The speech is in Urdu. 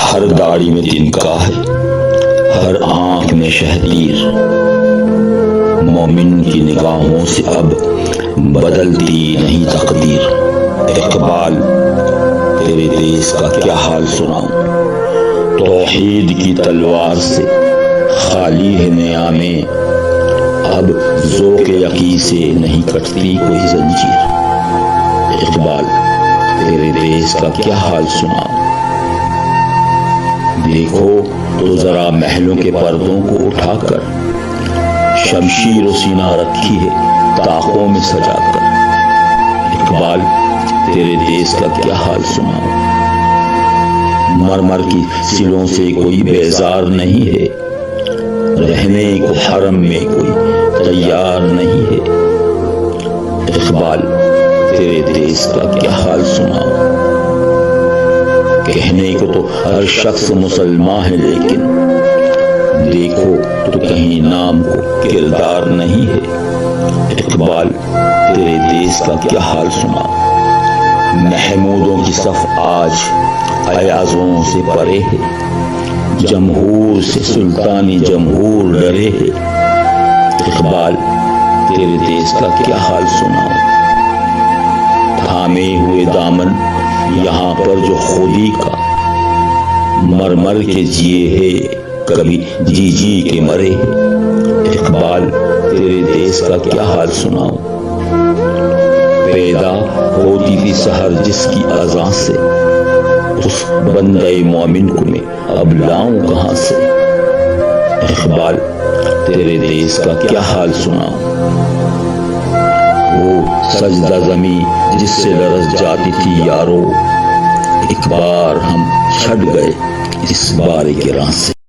ہر داڑھی میں تنکا ہے، ہر آنکھ میں شہتیر، مومن کی نگاہوں سے اب بدلتی نہیں تقدیر۔ اقبال تیرے دیس کا کیا حال سناؤں، توحید کی تلوار سے خالی ہے نیامیں، اب ذوق یقین سے نہیں کٹتی کوئی زنجیر۔ اقبال تیرے دیس کا کیا حال سناؤں، دیکھو تو ذرا محلوں کے پردوں کو اٹھا کر، شمشیر و سینہ رکھی ہے طاقوں میں سجا کر۔ اقبال تیرے دیس کا کیا حال سناؤں، مرمر کی سلوں سے کوئی بیزار نہیں ہے، رہنے کو حرم میں کوئی تیار نہیں ہے۔ اقبال تیرے دیس کا کیا حال سناؤں، کہنے کو تو ہر شخص مسلمان ہے، لیکن دیکھو تو کہیں نام کو کردار نہیں ہے۔ اقبال تیرے دیس کا کیا حال سناؤں، محمودوں کی صف آج ایازوں سے پرے ہے، جمہور سے سلطانی جمہور ڈرے ہے۔ اقبال تیرے دیس کا کیا حال سناؤں، تھامے ہوئے دامن یہاں پر جو خودی کا، مر مر کے جیے ہے کبھی جی جی کے مرے۔ اقبال تیرے دیس کا کیا حال سناؤں، پیدا ہوتی تھی سحر جس کی اذان سے، اس بندے مومن کو میں اب لاؤں کہاں سے۔ اقبال تیرے دیس کا کیا حال سناؤں، وہ سجدہ زمیں جس سے لرز جاتی تھی یارو، ایک بار ہم چھٹ گئے اس بارے کے راہ سے۔